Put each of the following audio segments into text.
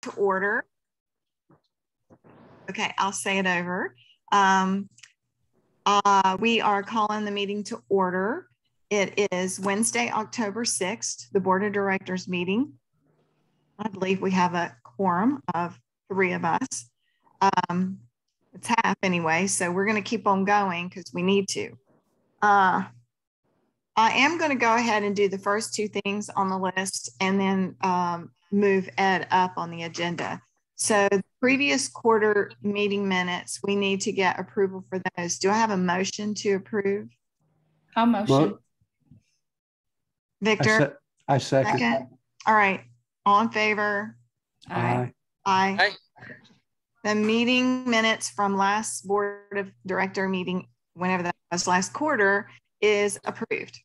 to order. Okay, I'll say it over. We are calling the meeting to order. It is Wednesday, October 6th, the Board of Directors meeting. I believe we have a quorum of 3 of us. It's half anyway, so we're going to keep on going because we need to. I am going to go ahead and do the first 2 things on the list and then move Ed up on the agenda. So the previous quarter meeting minutes, we need to get approval for those. Do I have a motion to approve? I'll motion. Victor? I second. All right. All in favor? Aye. Aye. The meeting minutes from last Board of Director meeting, whenever that was, last quarter, is approved.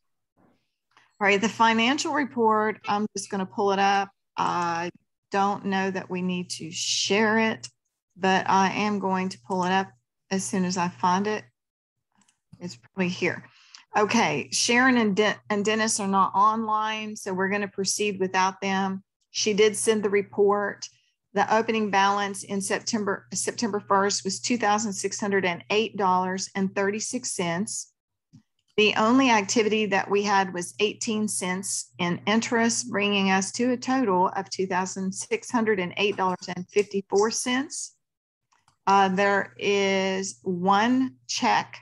All right, the financial report, I'm just going to pull it up. I don't know that we need to share it, but I am going to pull it up as soon as I find it. It's probably here. Okay, Sharon and Dennis are not online, so we're going to proceed without them. She did send the report. The opening balance in September 1st was $2,608.36. The only activity that we had was 18 cents in interest, bringing us to a total of $2,608.54. There is one check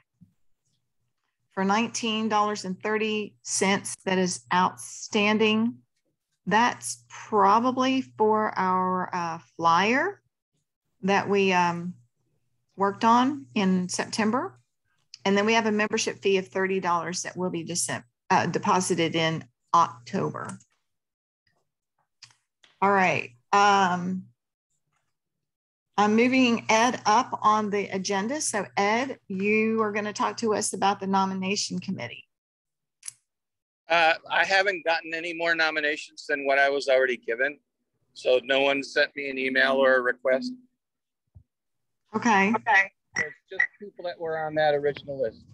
for $19.30 that is outstanding. That's probably for our flyer that we worked on in September. And then we have a membership fee of $30 that will be deposited in October. All right. I'm moving Ed up on the agenda. So Ed, you are going to talk to us about the nomination committee. I haven't gotten any more nominations than what I was already given. So no one sent me an email or a request. Okay. Okay. It's just people that were on that original list.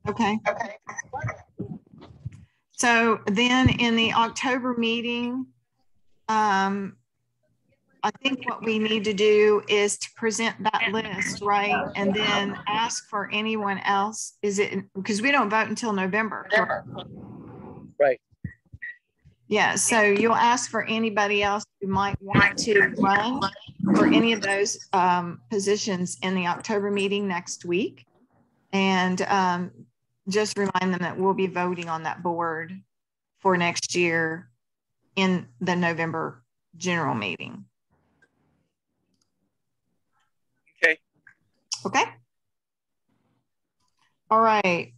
Okay. Okay. So then in the October meeting, I think what we need to do is to present that list, right? And then ask for anyone else. Is it because we don't vote until November? Right. Yeah. So you'll ask for anybody else who might want to run for any of those positions in the October meeting next week. And just remind them that we'll be voting on that board for next year in the November general meeting. Okay. Okay. All right.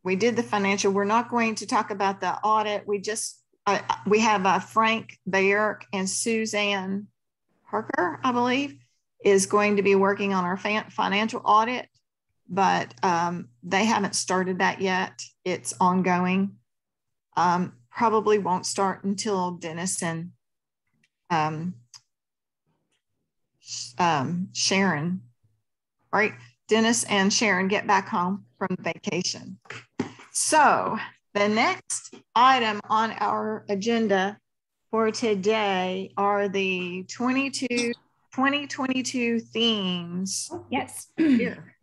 We did the financial. We're not going to talk about the audit. We just, we have Frank Bayerk and Suzanne Parker, I believe, is going to be working on our financial audit, but they haven't started that yet. It's ongoing. Probably won't start until Dennis and Sharon, right? Dennis and Sharon get back home from vacation. So the next item on our agenda for today are the 2022 themes. Yes. Here.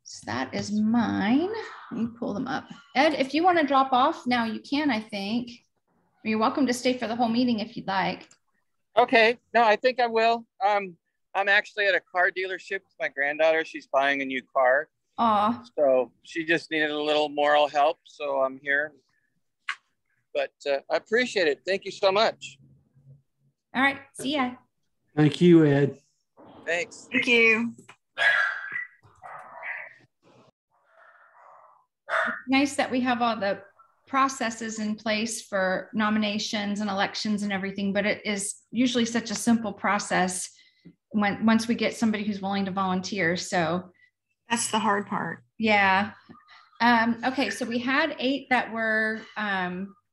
So that is mine. Let me pull them up. Ed, if you want to drop off now, you can, I think. You're welcome to stay for the whole meeting if you'd like. Okay. No, I think I will. I'm actually at a car dealership with my granddaughter. She's buying a new car. Aw. So she just needed a little moral help. So I'm here. But I appreciate it. Thank you so much. All right. See ya. Thank you, Ed. Thanks. Thank you. It's nice that we have all the processes in place for nominations and elections and everything, but it is usually such a simple process once we get somebody who's willing to volunteer. So that's the hard part. Yeah. Okay. So we had 8 that were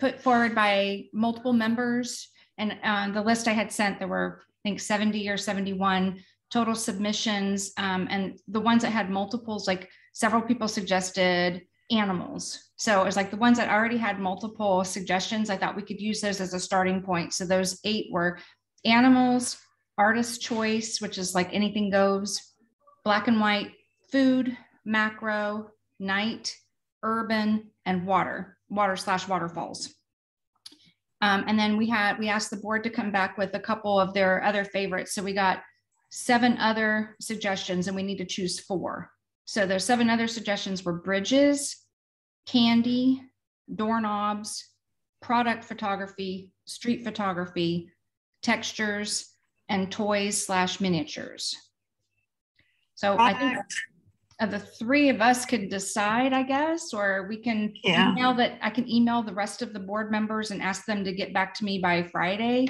put forward by multiple members, and the list I had sent, there were, I think, 70 or 71 total submissions. And the ones that had multiples, like several people suggested animals. So it was like the ones that already had multiple suggestions. I thought we could use those as a starting point. So those 8 were animals, artist choice, which is like anything goes, black and white, food, macro, night, urban, and water/waterfalls. And then we asked the board to come back with a couple of their other favorites. So we got 7 other suggestions and we need to choose 4. So those 7 other suggestions were bridges, candy, doorknobs, product photography, street photography, textures, and toys/miniatures. So I think the 3 of us could decide, I guess, or we can email that. I can email the rest of the board members and ask them to get back to me by Friday.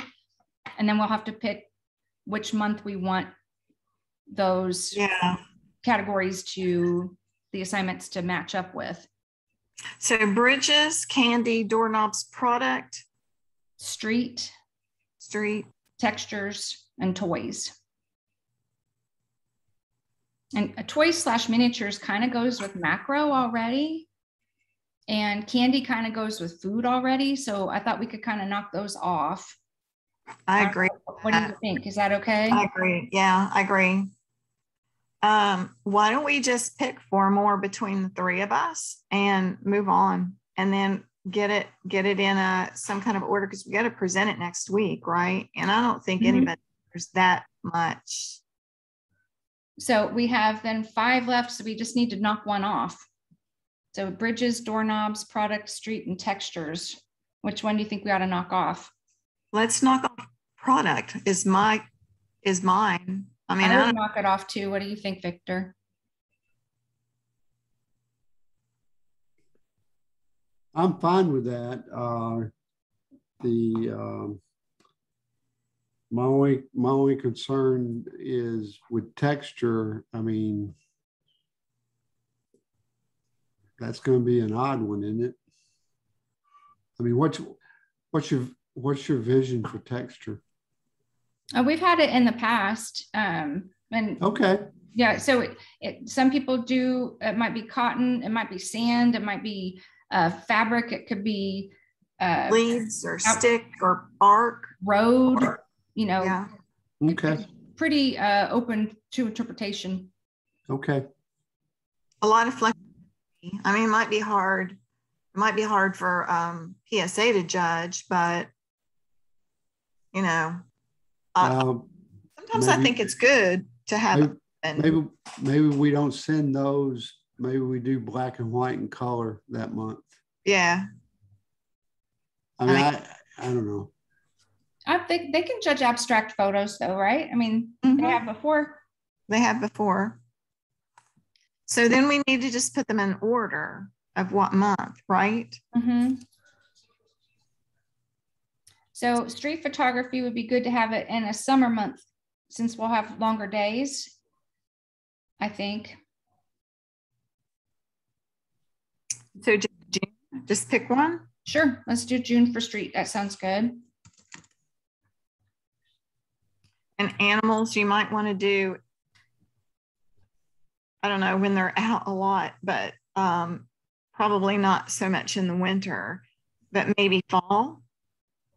And then we'll have to pick which month we want those categories to the assignments to match up with. So bridges, candy, doorknobs, product, street, textures, and toys. And a toys/miniatures kind of goes with macro already. And candy kind of goes with food already. So I thought we could kind of knock those off. I agree. What do you think? Is that okay? I agree. Yeah, I agree. Why don't we just pick 4 more between the 3 of us and move on, and then get it in some kind of order, because we got to present it next week, right? And I don't think anybody there's that much. So we have then 5 left. So we just need to knock 1 off. So bridges, doorknobs, product, street, and textures. Which one do you think we ought to knock off? Let's knock off product is mine. I mean, I would knock it off too. What do you think, Victor? I'm fine with that. My only concern is with texture. I mean, that's going to be an odd one, isn't it? I mean, what's your vision for texture? We've had it in the past. And okay. Yeah, so some people do, it might be cotton, it might be sand, it might be fabric, it could be leaves or stick or bark, road, you know. Yeah. Okay. Pretty open to interpretation. Okay. A lot of flexibility. I mean, it might be hard. It might be hard for PSA to judge, but you know, sometimes I think it's good to have. Maybe we don't send those. Maybe we do black and white and color that month. Yeah. I mean, I don't know. I think they can judge abstract photos though, right? I mean, they have before. They have before. So then we need to just put them in order of what month, right? So street photography would be good to have it in a summer month, since we'll have longer days, I think. So June, just pick one? Sure, let's do June for street. That sounds good. And animals, you might want to do, I don't know, when they're out a lot, but probably not so much in the winter, but maybe fall.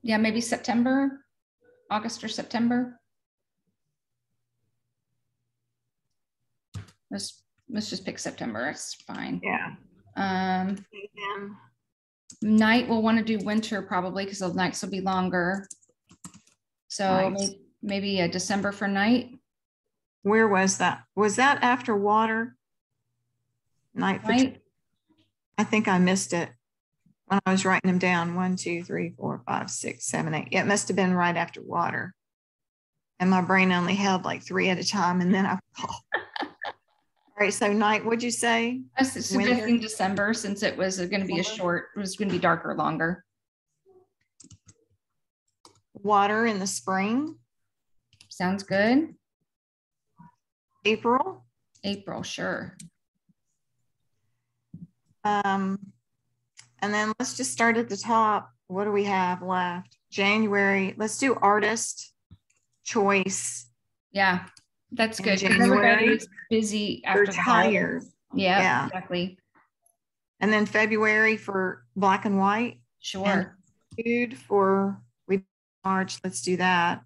Yeah, maybe September, August or September. Let's just pick September. It's fine. Yeah. Night we'll want to do winter probably, because the nights will be longer. So nice. Maybe a December for night. Where was that? Was that after water? Night. I think I missed it when I was writing them down. 1, 2, 3, 4, 5, 6, 7, 8. It must have been right after water. And my brain only held like 3 at a time. And then I, all right. So night, what'd you say? I was suggesting December, since it was going to be it was going to be darker longer. Water in the spring. Sounds good. April, sure. And then let's just start at the top. What do we have left? January. Let's do artist choice. Yeah, that's good. January. Everybody's busy after the tired. Yeah, exactly. And then February for black and white. Sure. And food for March. Let's do that.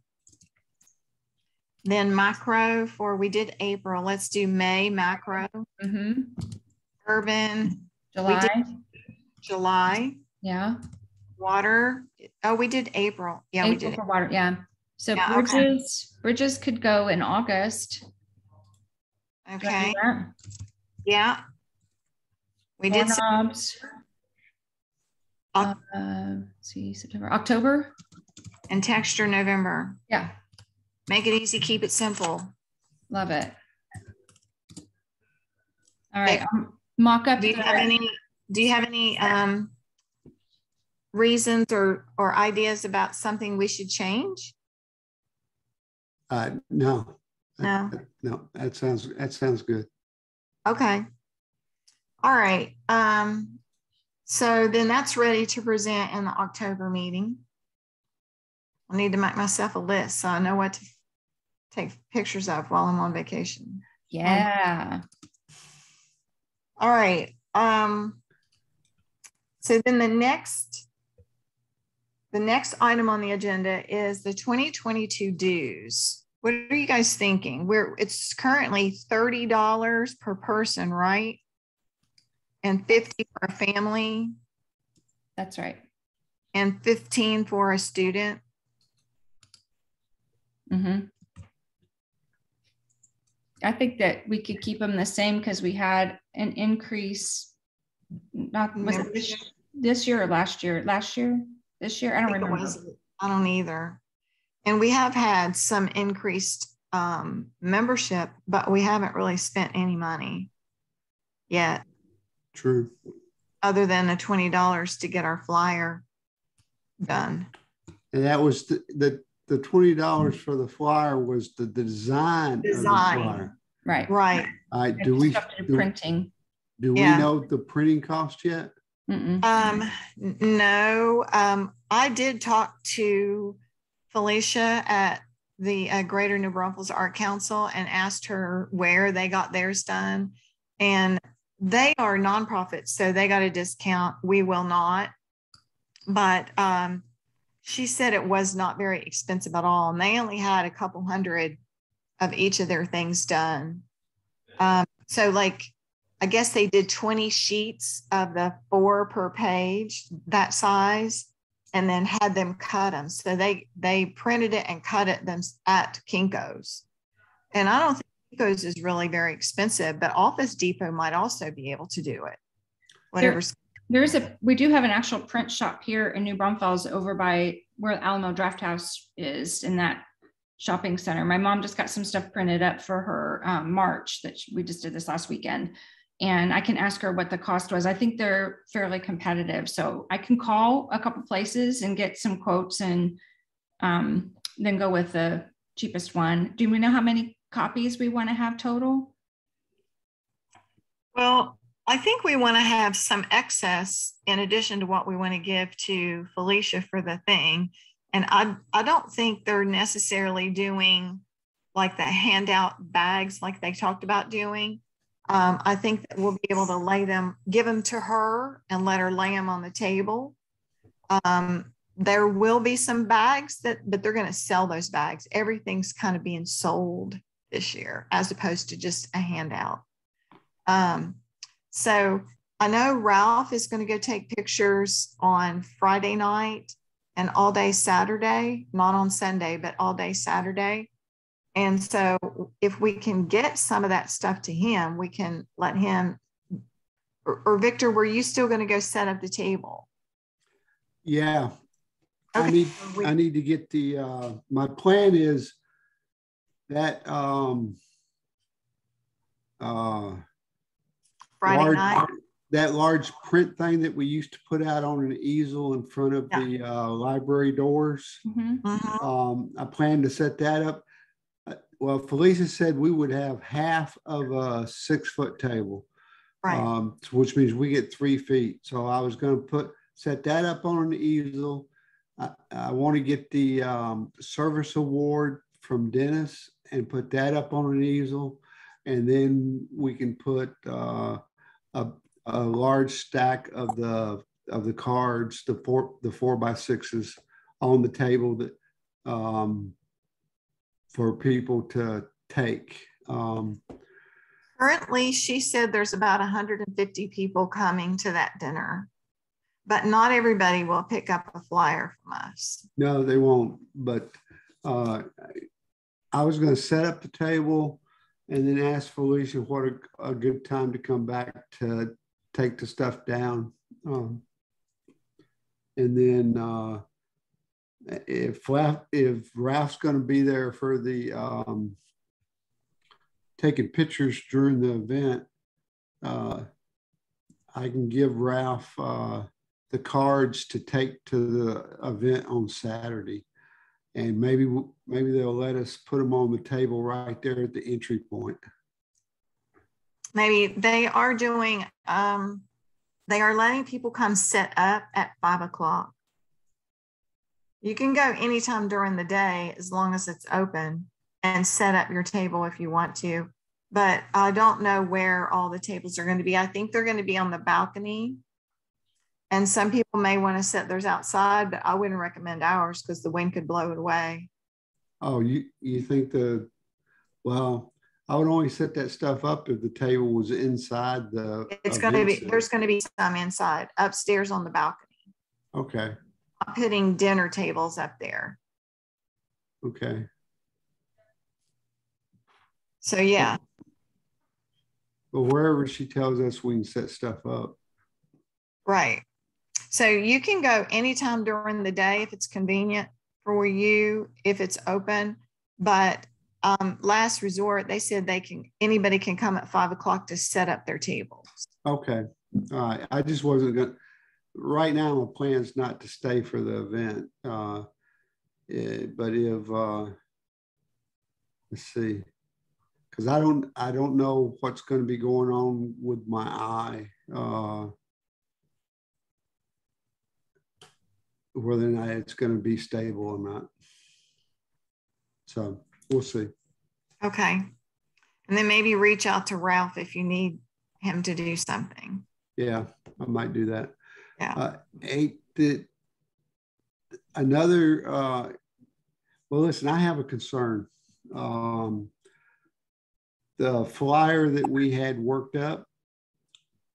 Then macro for, we did April. Let's do May macro. Mm-hmm. Urban. July. We did July. Yeah. Water. Oh, we did April. Yeah, April we did for water. Yeah. So yeah, bridges could go in August. Okay. Yeah. We did knobs. Let's see, September, October. And texture November. Yeah. Make it easy, keep it simple. Love it. All right. Mock up. Do you have any reasons or ideas about something we should change? No. No. No, that sounds good. Okay. All right. So then that's ready to present in the October meeting. I need to make myself a list so I know what to take pictures of while I'm on vacation. Yeah. All right. So then the next item on the agenda is the 2022 dues. What are you guys thinking? It's currently $30 per person, right? And $50 for a family. That's right. And $15 for a student. Mm-hmm. I think that we could keep them the same because we had an increase. Was it this year or last year? This year? I don't remember. I don't either. And we have had some increased membership, but we haven't really spent any money yet. True. Other than the $20 to get our flyer done. And that was the $20 for the flyer was the design. Of the flyer. Right. Right. Do we printing? Do we know the printing cost yet? No. I did talk to Felicia at the Greater New Braunfels Art Council and asked her where they got theirs done. And they are nonprofits, so they got a discount. We will not. But she said it was not very expensive at all. And they only had a couple hundred of each of their things done. So like, I guess they did 20 sheets of the 4 per page, that size, and then had them cut them. So they printed it and cut it them at Kinko's. And I don't think Kinko's is really very expensive, but Office Depot might also be able to do it. Whatever's. We do have an actual print shop here in New Braunfels over by where Alamo Draft House is in that shopping center. My mom just got some stuff printed up for her March that we just did this last weekend. And I can ask her what the cost was. I think they're fairly competitive. So I can call a couple places and get some quotes and then go with the cheapest one. Do we know how many copies we want to have total? Well, I think we want to have some excess in addition to what we want to give to Felicia for the thing. And I don't think they're necessarily doing like the handout bags like they talked about doing. I think that we'll be able to give them to her and let her lay them on the table. There will be some bags but they're going to sell those bags. Everything's kind of being sold this year as opposed to just a handout. So I know Ralph is going to go take pictures on Friday night and all day Saturday, not on Sunday, but all day Saturday. And so if we can get some of that stuff to him, we can let him, or Victor, were you still going to go set up the table? Yeah. Okay. I need to get my plan is that Friday night. That large print thing that we used to put out on an easel in front of the library doors. Mm-hmm. I plan to set that up. Well, Felicia said we would have half of a 6-foot table, right? Which means we get 3 feet. So I was going to set that up on an easel. I want to get the service award from Dennis and put that up on an easel, and then we can put a large stack of the cards, the 4x6s on the table that for people to take. Currently, she said there's about 150 people coming to that dinner, but not everybody will pick up a flyer from us. No, they won't. But I was going to set up the table and then ask Felicia what a good time to come back to take the stuff down. And then if Ralph's going to be there for the taking pictures during the event, I can give Ralph the cards to take to the event on Saturday. And maybe they'll let us put them on the table right there at the entry point. Maybe they are doing, they are letting people come set up at 5 o'clock. You can go anytime during the day as long as it's open and set up your table if you want to. But I don't know where all the tables are going to be. I think they're going to be on the balcony. And some people may want to set theirs outside, but I wouldn't recommend ours because the wind could blow it away. Oh, you think well, I would only set that stuff up if the table was inside the. It's going to be, there's going to be some inside, upstairs on the balcony. Okay. I'm putting dinner tables up there. Okay. So, yeah. But wherever she tells us we can set stuff up. Right. So you can go anytime during the day if it's convenient for you, if it's open. But last resort, they said anybody can come at 5 o'clock to set up their tables. Okay. All right. I just wasn't going to. Right now, my plan is not to stay for the event. But if let's see, because I don't know what's going to be going on with my eye, whether or not it's going to be stable or not. So we'll see. Okay. And then maybe reach out to Ralph if you need him to do something. Yeah, I might do that. Yeah. Well, listen, I have a concern. The flyer that we had worked up,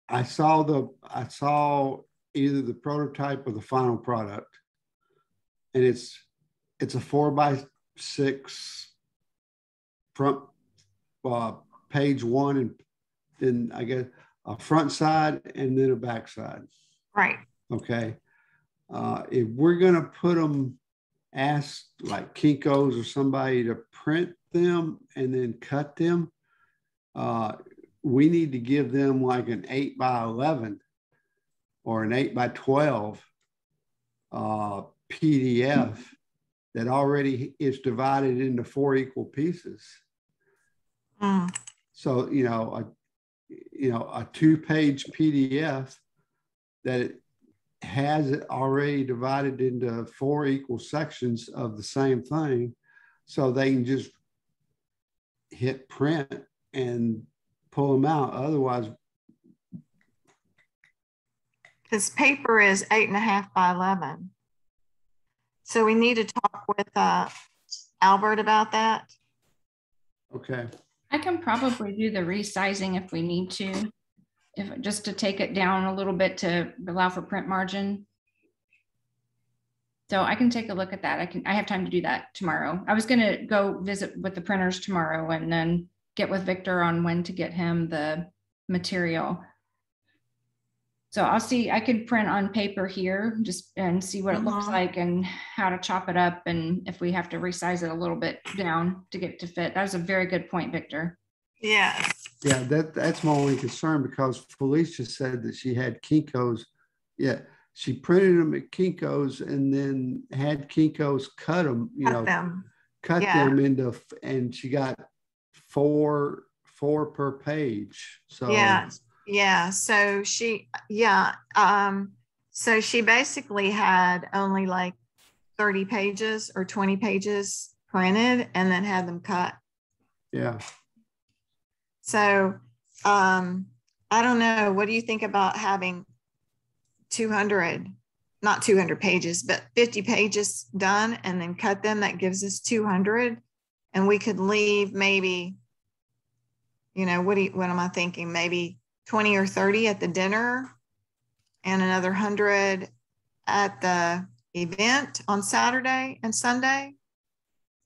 I saw either the prototype or the final product, and it's a 4x6 front page one, and then I guess a front side and then a back side. Right. Okay. If we're going to put them, ask like Kinko's or somebody to print them and then cut them, we need to give them like an 8x11 or an 8x12 PDF that already is divided into 4 equal pieces. So, a 2-page PDF that it has it already divided into 4 equal sections of the same thing, so they can just hit print and pull them out. Otherwise, his paper is 8.5 by 11. So we need to talk with Albert about that. Okay. I can probably do the resizing if we need to, just to take it down a little bit to allow for print margin. So I can take a look at that. I have time to do that tomorrow. I was going to go visit with the printers tomorrow and then get with Victor on when to get him the material. So I'll see, I could print on paper here just and see what it looks like and how to chop it up, and if we have to resize it a little bit down to get it to fit. That was a very good point, Victor. Yes. Yeah, that's my only concern, because Felicia said that she had Kinko's. Yeah, she printed them at Kinko's and then had Kinko's cut them, cut them into, and she got four per page. So yeah. So she basically had only like 30 pages or 20 pages printed and then had them cut. Yeah. So I don't know. What do you think about having 200, not 200 pages, but 50 pages done and then cut them? That gives us 200. And we could leave maybe, what am I thinking? Maybe 20 or 30 at the dinner and another 100 at the event on Saturday and Sunday.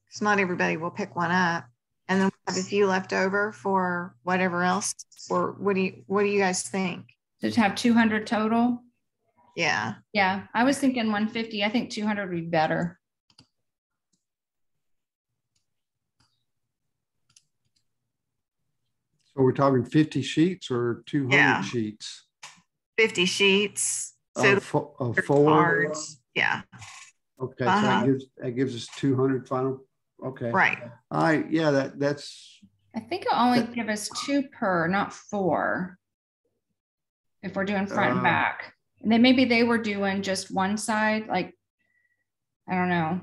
Because not everybody will pick one up. And then we'll have a few left over for whatever else. Or what do you guys think? To have 200 total? Yeah. Yeah, I was thinking 150. I think 200 would be better. So we're talking 50 sheets or 200 sheets? 50 sheets. So of four cards. Yeah. Okay, so that gives us 200 final. Okay. Right. All right. Yeah, that's. I think it'll only give us 2 per, not 4. If we're doing front and back. And then maybe they were doing just one side, like, I don't know.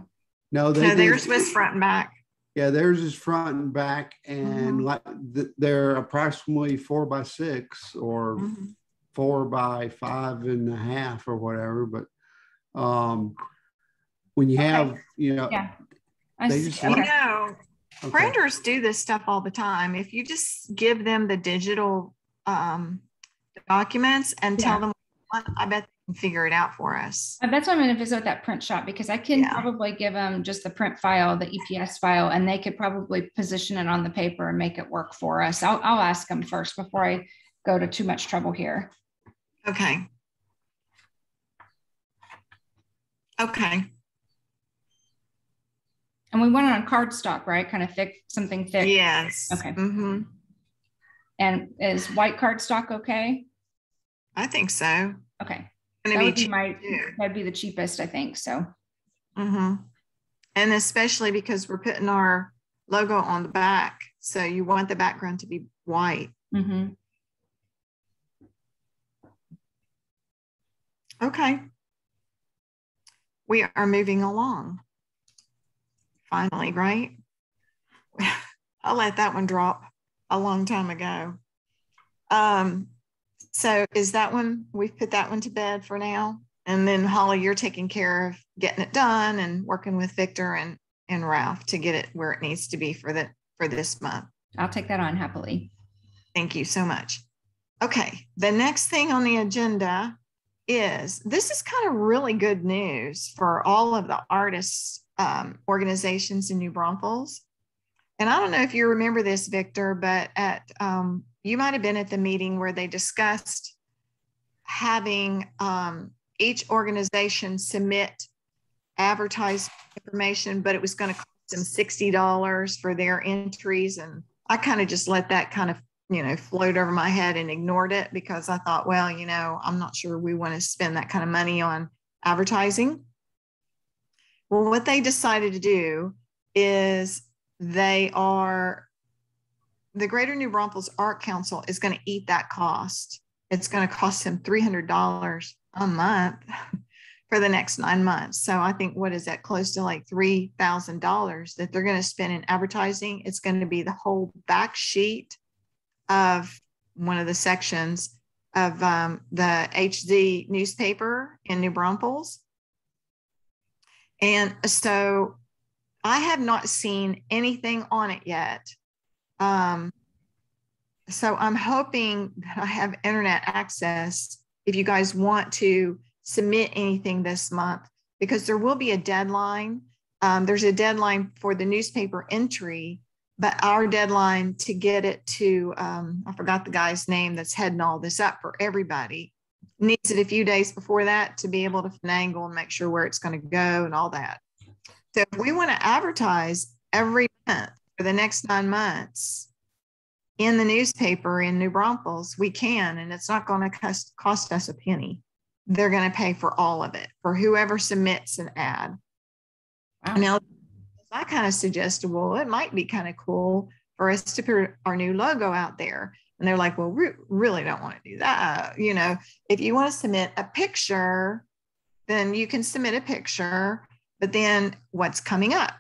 No, theirs was front and back. Yeah, theirs is front and back, and like they're approximately 4 by 6 or 4 by 5.5 or whatever. But when you have, yeah, they just want, printers do this stuff all the time. If you just give them the digital documents and tell them, I bet they can figure it out for us. That's why I'm going to visit with that print shop, because I can probably give them just the print file, the EPS file, and they could probably position it on the paper and make it work for us. I'll ask them first before I go to too much trouble here. Okay. Okay. And we went on cardstock, right? Kind of thick, something thick. Yes. Okay. And is white cardstock okay? I think so. Okay. That'd be the cheapest, I think. So. And especially because we're putting our logo on the back. So you want the background to be white. Okay. We are moving along. Finally, right? I'll let that one drop a long time ago. So is that one, we've put that one to bed for now? And then Holly, you're taking care of getting it done and working with Victor and Ralph to get it where it needs to be for this month. I'll take that on happily. Thank you so much. Okay, the next thing on the agenda is, this is kind of really good news for all of the artists organizations in New Braunfels. And I don't know if you remember this, Victor, but you might have been at the meeting where they discussed having each organization submit advertised information, but it was going to cost them $60 for their entries. And I kind of just let that kind of, float over my head and ignored it, because I thought, well, I'm not sure we want to spend that kind of money on advertising. Well, what they decided to do is the Greater New Braunfels Art Council is going to eat that cost. It's going to cost them $300 a month for the next 9 months. So I think, what is that, close to like $3,000 that they're going to spend in advertising. It's going to be the whole back sheet of one of the sections of the HZ newspaper in New Braunfels. And so I have not seen anything on it yet. So I'm hoping that I have internet access if you guys want to submit anything this month, because there will be a deadline. There's a deadline for the newspaper entry, but our deadline to get it to, I forgot the guy's name that's heading all this up for everybody, needs it a few days before that to be able to finagle and make sure where it's going to go and all that. So if we want to advertise every month for the next 9 months in the newspaper in New Braunfels, we can, and it's not going to cost us a penny. They're going to pay for all of it for whoever submits an ad. Wow. Now, I kind of suggested, well, it might be kind of cool for us to put our new logo out there. And they're like, well, we really don't want to do that. If you want to submit a picture, then you can submit a picture, but then what's coming up?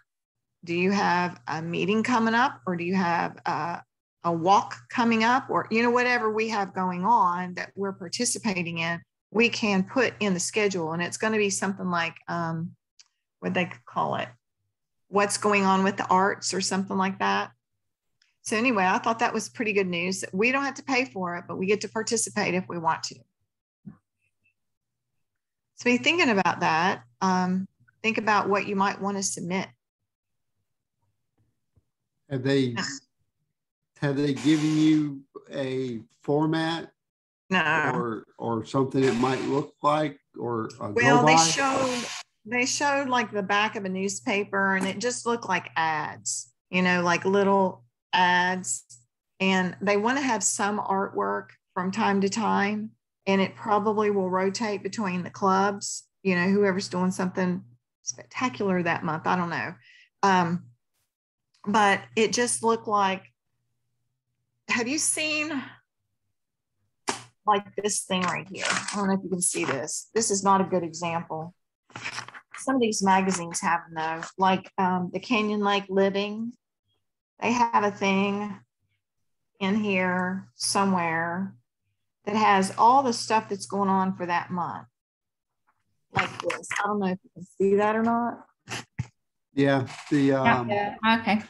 Do you have a meeting coming up, or do you have a a walk coming up, or, you know, whatever we have going on that we're participating in, we can put in the schedule. And it's going to be something like, what they call it, what's going on with the arts or something like that. So anyway, I thought that was pretty good news. We don't have to pay for it, but we get to participate if we want to. So be thinking about that. Think about what you might want to submit. Have they given you a format? No. Or something it might look like, or well, they showed like the back of a newspaper, and it just looked like ads, you know, like little ads. And they want to have some artwork from time to time, and it probably will rotate between the clubs, you know, whoever's doing something spectacular that month. I don't know. But it just looked like, have you seen like this thing right here? I don't know if you can see this. This is not a good example. Some of these magazines have them though, like the Canyon Lake Living. They have a thing in here somewhere that has all the stuff that's going on for that month. Like this. I don't know if you can see that or not. Yeah, Okay.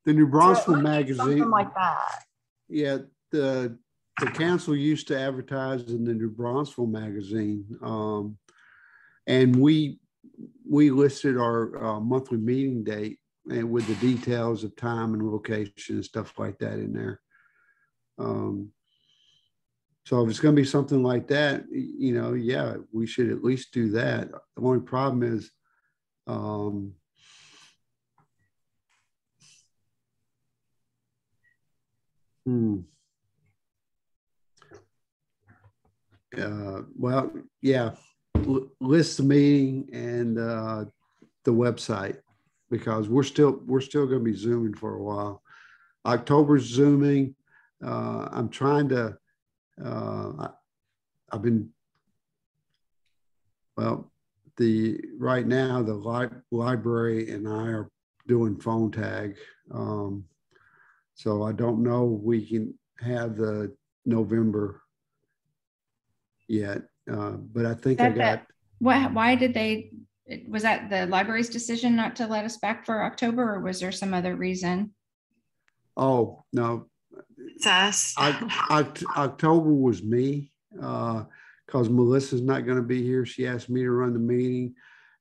The New Braunfels So magazine. Something like that. Yeah, the council used to advertise in the New Braunfels magazine, and we listed our monthly meeting date and with the details of time and location and stuff like that in there. So if it's going to be something like that, you know, yeah, we should at least do that. The only problem is, well, yeah, list the meeting and the website, because we're still going to be Zooming for a while. October's Zooming. I'm trying to. I've been. Well, right now the library and I are doing phone tag, so I don't know if we can have the November yet, but I think I got. Why did they? Was that the library's decision not to let us back for October, or was there some other reason? Oh no, it's us. October was me, because Melissa's not going to be here. She asked me to run the meeting,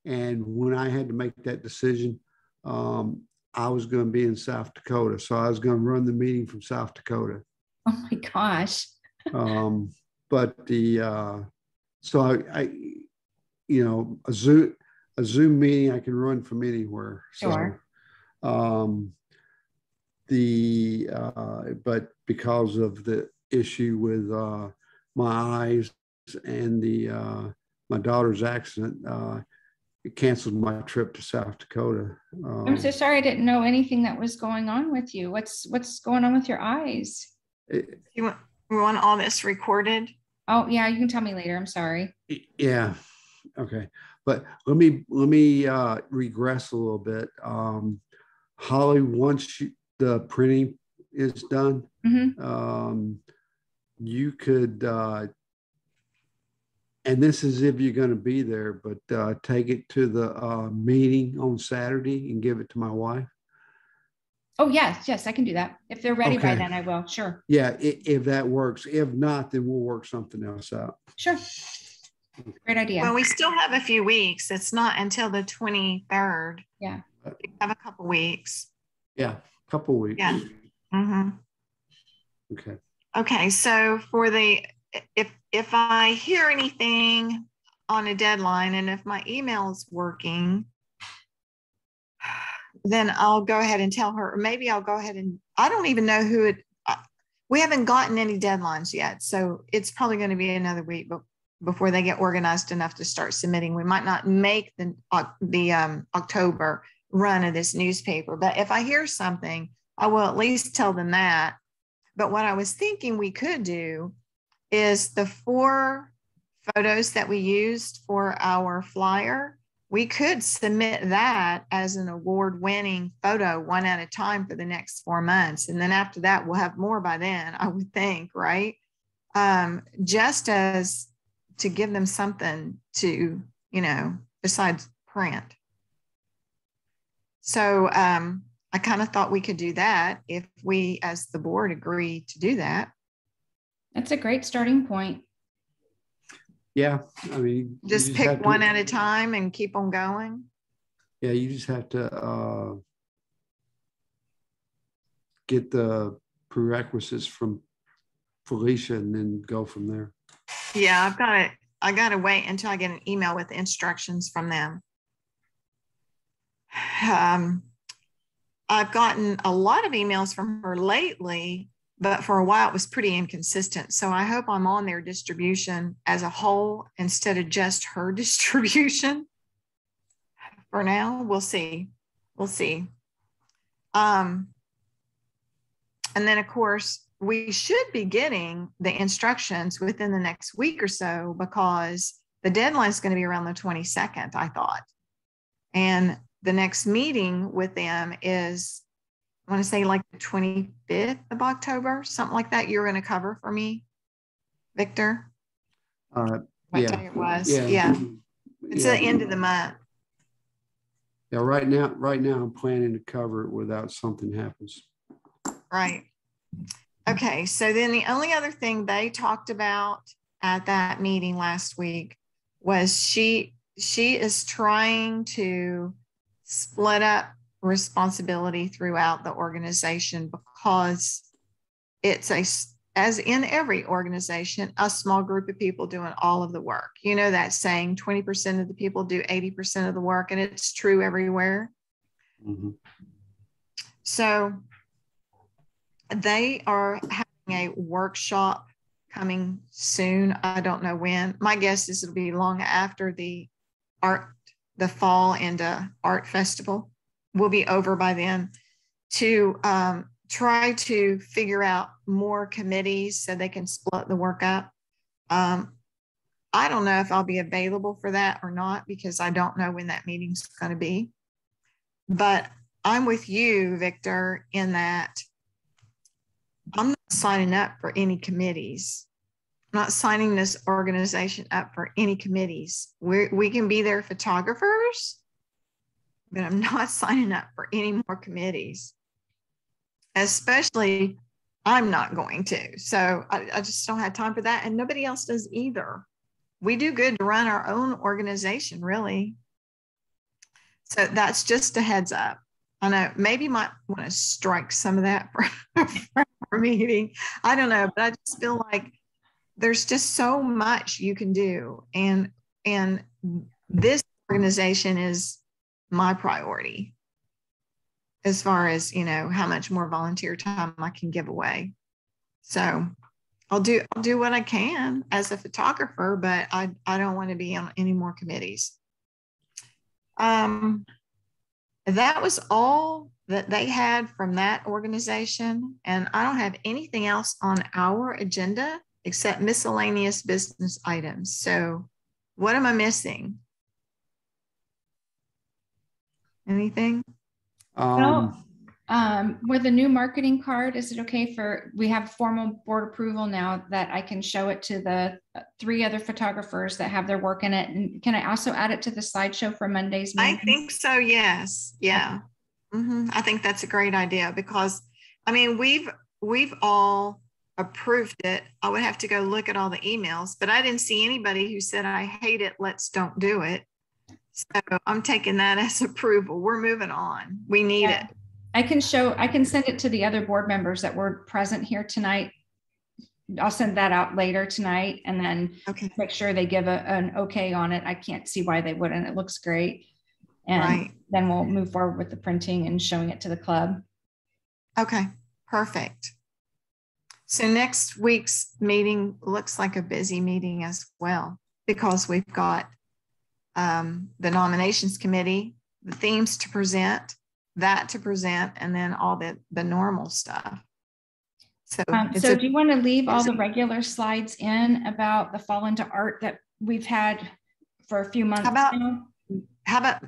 and when I had to make that decision, I was going to be in South Dakota, so I was going to run the meeting from South Dakota. Oh my gosh. But so I you know, a Zoom meeting I can run from anywhere. Sure. So, but because of the issue with my eyes and my daughter's accident, it canceled my trip to South Dakota. I'm so sorry. I didn't know anything that was going on with you. What's going on with your eyes? You want all this recorded? Oh yeah, you can tell me later. I'm sorry. Yeah. Okay. But let me regress a little bit. Holly, once the printing is done, you could, and this is if you're going to be there, but take it to the meeting on Saturday and give it to my wife. Oh yes, I can do that. If they're ready by then, I will. Sure. Yeah, if that works. If not, then we'll work something else out. Sure. Great idea. Well, we still have a few weeks. It's not until the 23rd. Yeah. We have a couple weeks. Yeah, a couple weeks. Yeah. Mm-hmm. Okay. Okay. So for if I hear anything on a deadline, and if my email is working, then I'll go ahead and tell her, or maybe I'll go ahead and, I don't even know who it, we haven't gotten any deadlines yet. So it's probably going to be another week before they get organized enough to start submitting. We might not make the October run of this newspaper, but if I hear something, I will at least tell them that. But what I was thinking we could do is the 4 photos that we used for our flyer, we could submit that as an award-winning photo one at a time for the next 4 months. And then after that, we'll have more by then, I would think, right? Just as to give them something to, besides print. So I kind of thought we could do that if we, as the board, agree to do that. That's a great starting point. Yeah, I mean, just pick one at a time and keep on going. Yeah, you just have to get the prerequisites from Felicia and then go from there. Yeah, I got to wait until I get an email with the instructions from them. I've gotten a lot of emails from her lately, but for a while it was pretty inconsistent. So I hope I'm on their distribution as a whole instead of just her distribution. For now, we'll see. We'll see. And then, of course, we should be getting the instructions within the next week or so, because the deadline is going to be around the 22nd, I thought. And the next meeting with them is, I want to say like the 25th of October, something like that. You're going to cover for me, Victor? What day it was? Yeah. It's the end of the month. Yeah, right now I'm planning to cover it without something happens. Right. Okay, so then the only other thing they talked about at that meeting last week was she is trying to split up responsibility throughout the organization, because it's as in every organization, a small group of people doing all of the work. You know that saying, 20% of the people do 80% of the work, and it's true everywhere. Mm-hmm. So they are having a workshop coming soon. I don't know when. My guess is it'll be long after the fall and art festival will be over by then, to try to figure out more committees so they can split the work up. I don't know if I'll be available for that or not, because I don't know when that meeting's going to be. But I'm with you, Victor, in that I'm not signing up for any committees. I'm not signing this organization up for any committees. We can be their photographers, but I'm not signing up for any more committees. Especially, I'm not going to. So I just don't have time for that. And nobody else does either. We do good to run our own organization, really. So that's just a heads up. I know maybe you might want to strike some of that for our meeting. I don't know, but I just feel like there's just so much you can do. And this organization is my priority as far as, how much more volunteer time I can give away. So I'll do what I can as a photographer, but I don't want to be on any more committees. That was all that they had from that organization. And I don't have anything else on our agenda except miscellaneous business items. So what am I missing? Anything? With the new marketing card, is it okay we have formal board approval now that I can show it to the 3 other photographers that have their work in it? And can I also add it to the slideshow for Monday's meeting? I think so, yes. Yeah. Mm-hmm. I think that's a great idea, because I mean, we've all approved it. I would have to go look at all the emails, but I didn't see anybody who said, I hate it, don't do it. So I'm taking that as approval. We're moving on. We need it. I can send it to the other board members that were present here tonight. I'll send that out later tonight, and then make sure they give an okay on it. I can't see why they wouldn't. It looks great. And then we'll move forward with the printing and showing it to the club. Okay, perfect. So next week's meeting looks like a busy meeting as well, because we've got the nominations committee, the themes to present, and then all the normal stuff. So, so do you want to leave all the regular slides in about the fall into art that we've had for a few months now? how about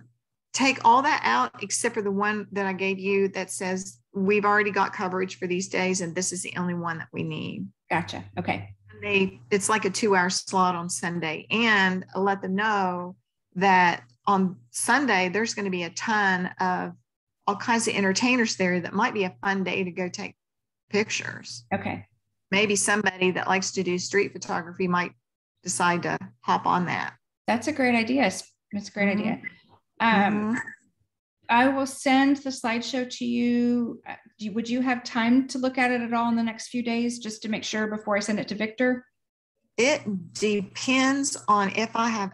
take all that out except for the one that I gave you that says we've already got coverage for these days and this is the only one that we need. Gotcha. Okay. It's like a 2-hour slot on Sunday, and let them know that on Sunday there's going to be a ton of all kinds of entertainers there. That might be a fun day to go take pictures. Okay. Maybe somebody that likes to do street photography might decide to hop on that. That's a great idea. That's a great idea. I will send the slideshow to you. Would you have time to look at it at all in the next few days, just to make sure before I send it to Victor? It depends on if I have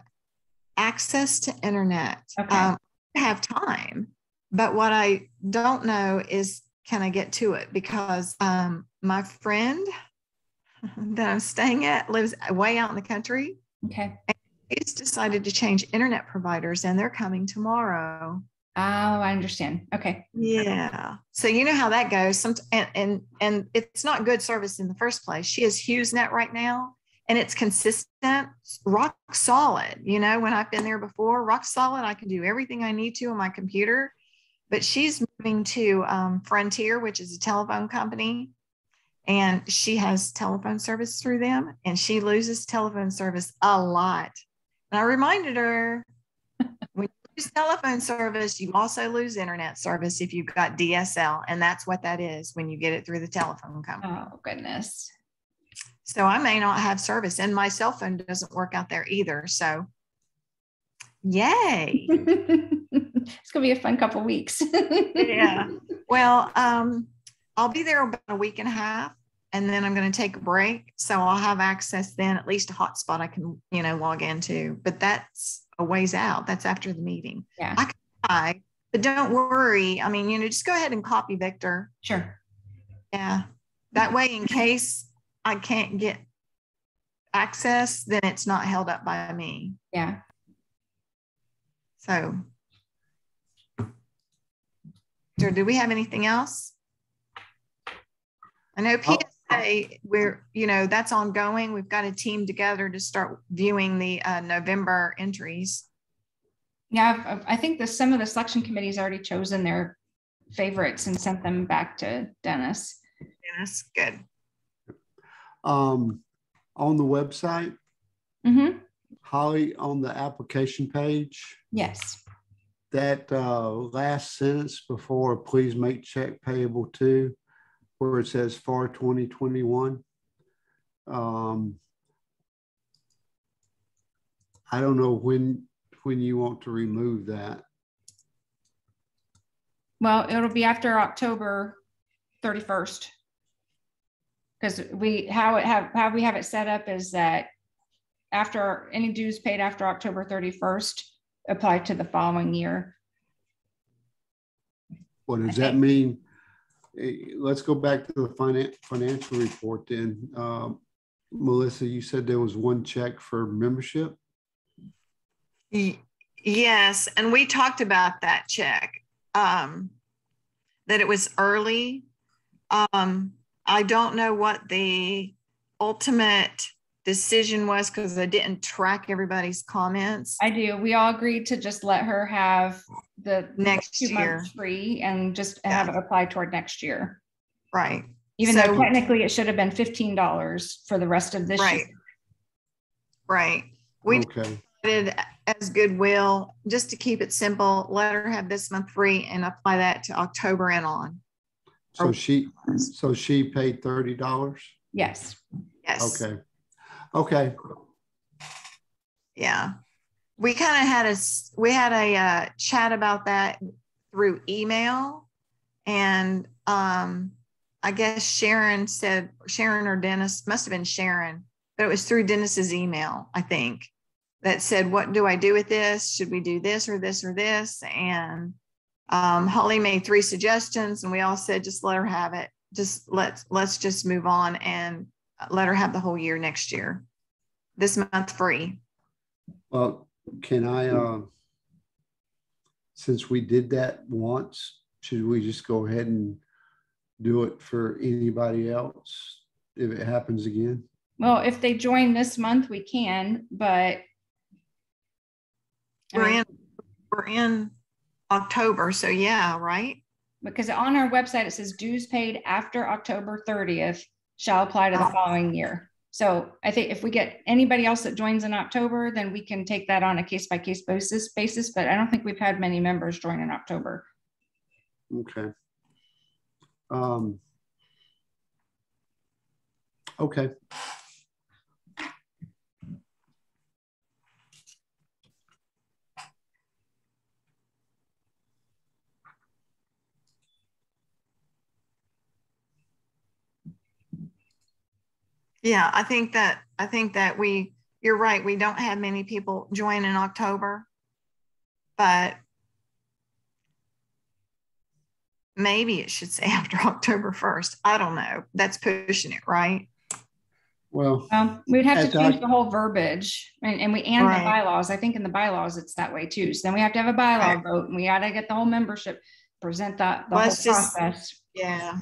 access to internet. Okay. I have time, but what I don't know is, can I get to it? Because my friend that I'm staying at lives way out in the country. Okay. He's decided to change internet providers and they're coming tomorrow. Oh, I understand. Okay. Yeah. So you know how that goes. And it's not good service in the first place. She has HughesNet right now and it's consistent, rock solid. You know, when I've been there before, rock solid, I can do everything I need to on my computer. But she's moving to Frontier, which is a telephone company. And she has telephone service through them and she loses telephone service a lot. And I reminded her, when you lose telephone service, you also lose internet service if you've got DSL. And that's what that is when you get it through the telephone company. Oh, goodness. So I may not have service and my cell phone doesn't work out there either. So yay. It's going to be a fun couple weeks. Yeah. Well, I'll be there about a week and a half. And then I'm going to take a break. So I'll have access then, at least a hotspot I can, log into. But that's a ways out. That's after the meeting. Yeah. I can try, but don't worry. I mean, just go ahead and copy Victor. Sure. Yeah. That way, in case I can't get access, then it's not held up by me. Yeah. So, do we have anything else? I know PSA, we're, that's ongoing. We've got a team together to start viewing the November entries. Yeah, I think some of the selection committees already chosen their favorites and sent them back to Dennis. Yes, good. On the website, Holly, on the application page, yes, that last sentence before please make check payable to, where it says for 2021. I don't know when you want to remove that. Well, it'll be after October 31st. Because how we have it set up is that after any dues paid after October 31st apply to the following year. What does that mean? Let's go back to the financial report then. Melissa, you said there was one check for membership? Yes, and we talked about that check, that it was early. I don't know what the ultimate decision was because I didn't track everybody's comments. I do. We all agreed to just let her have the next 2 year months free and just have it apply toward next year. Right. Even though technically it should have been $15 for the rest of this year. Right. We decided as goodwill, just to keep it simple, let her have this month free and apply that to October and on. So she paid $30? Yes. Yes. Okay. Yeah. We kind of had a chat about that through email, and I guess Sharon or Dennis, must have been Sharon, but it was through Dennis's email, I think, that said, what do I do with this? Should we do this or this or this? And Holly made 3 suggestions and we all said, just let her have it. Just let's just move on and let her have the whole year next year. This month free. Well, can I, since we did that once, should we just go ahead and do it for anybody else if it happens again? Well, if they join this month, we can, but We're in October, so yeah, right? Because on our website, it says dues paid after October 30th shall apply to the following year. So I think if we get anybody else that joins in October, then we can take that on a case-by-case basis, but I don't think we've had many members join in October. Okay. Okay. Yeah, I think that you're right. We don't have many people join in October, but maybe it should say after October 1st. I don't know. That's pushing it, right? Well, we'd have to change the whole verbiage and the bylaws. I think in the bylaws, it's that way too. So then we have to have a bylaw vote, and we got to get the whole membership, present the whole process. Yeah.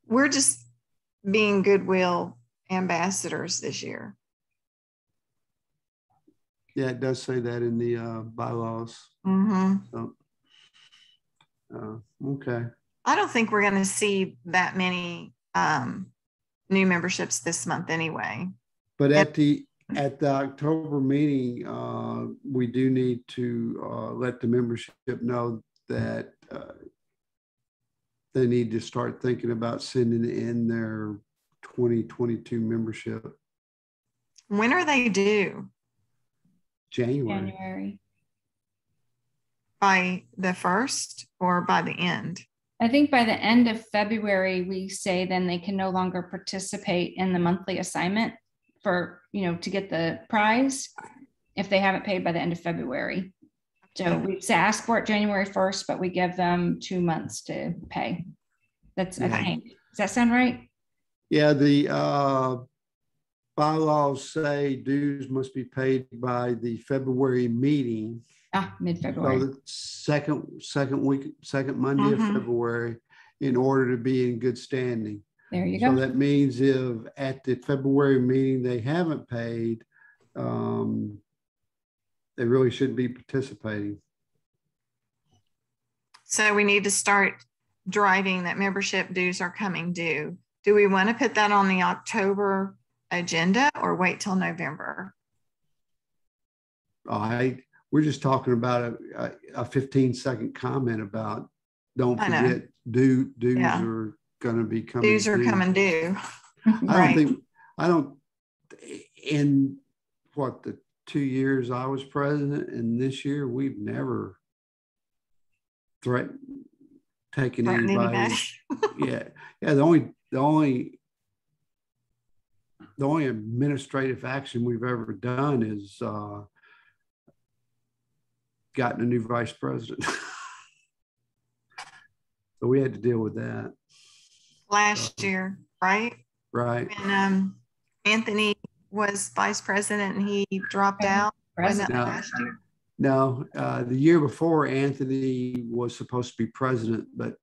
We're just being goodwill ambassadors this year. Yeah, it does say that in the bylaws. Mm-hmm. So, okay. I don't think we're going to see that many new memberships this month anyway. But at the October meeting, we do need to let the membership know that they need to start thinking about sending in their 2022 membership. When are they due? January. By the 1st or by the end? I think by the end of February, we say then they can no longer participate in the monthly assignment for, to get the prize if they haven't paid by the end of February. So we ask for it January 1st, but we give them 2 months to pay. That's, I think. Does that sound right? Yeah, the bylaws say dues must be paid by the February meeting. Mid-February. So the second Monday of February, in order to be in good standing. There you go. So that means if at the February meeting they haven't paid, they really shouldn't be participating. So we need to start driving that membership dues are coming due. Do we want to put that on the October agenda or wait till November? We're just talking about a 15-second comment about don't forget dues are going to be coming. Dues are coming due. In what, the 2 years I was president and this year, we've never taken anybody. Yeah. The only administrative action we've ever done is gotten a new vice president. So we had to deal with that last year, right? Right. And Anthony was vice president and he dropped out. Wasn't that last year? No, the year before Anthony was supposed to be president, but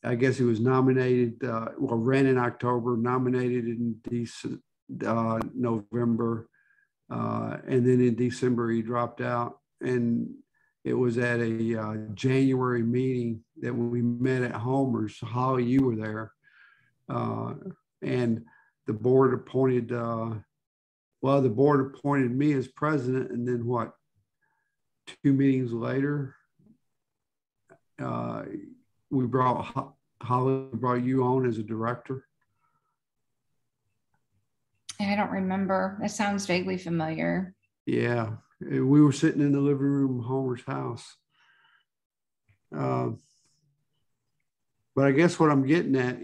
I guess he was nominated, ran in October, nominated in November, and then in December he dropped out. And it was at a January meeting that we met at Homer's. Holly, you were there, and the board appointed. The board appointed me as president, and then 2 meetings later, we brought you on as a director. I don't remember. That sounds vaguely familiar. Yeah, we were sitting in the living room of Homer's house. But I guess what I'm getting at,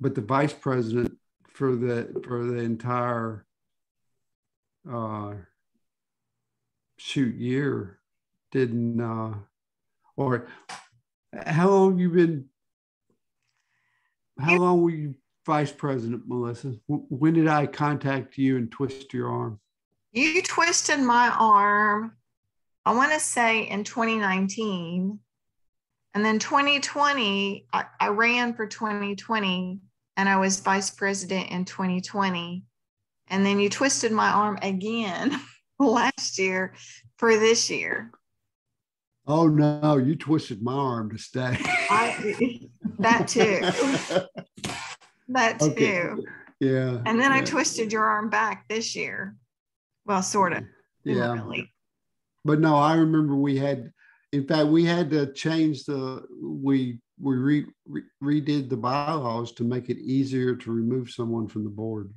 but the vice president for the entire year didn't, or how long were you vice president, Melissa? When did I contact you and twist your arm? You twisted my arm, I want to say in 2019. And then 2020, I ran for 2020. and I was vice president in 2020. And then you twisted my arm again last year for this year. Oh no, you twisted my arm to stay. That too. That too. Okay. Yeah. And then I twisted your arm back this year. Well, sort of. Yeah. Really. But no, I remember we had to change we redid the bylaws to make it easier to remove someone from the board.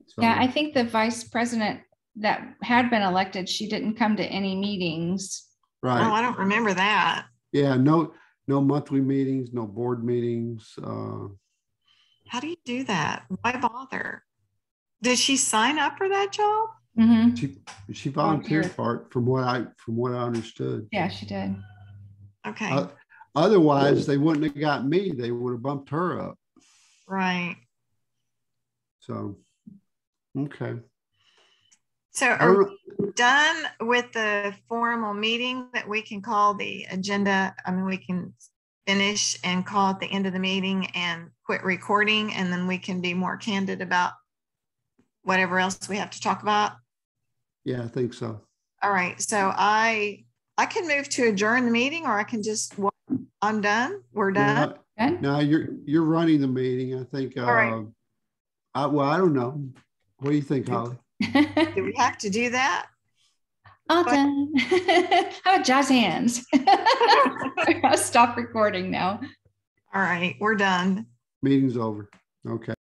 So, Yeah, I think the vice president that had been elected, she didn't come to any meetings. right. Oh, I don't remember that. Yeah, no monthly meetings, no board meetings. How do you do that? Why bother? Did she sign up for that job? Mm-hmm. She volunteered for it, from what I understood. Yeah, she did. Okay. Otherwise, they wouldn't have got me. They would have bumped her up. Right. So, okay. So are we done with the formal meeting that we can call the agenda? I mean, we can finish and call at the end of the meeting and quit recording, and then we can be more candid about whatever else we have to talk about. Yeah, I think so. All right. So I can move to adjourn the meeting, or I can just, I'm done. We're done. No, you're running the meeting. I think. All right. I don't know. What do you think, Holly? Do we have to do that? All done. How about jazz hands? I'll stop recording now. All right. We're done. Meeting's over. Okay.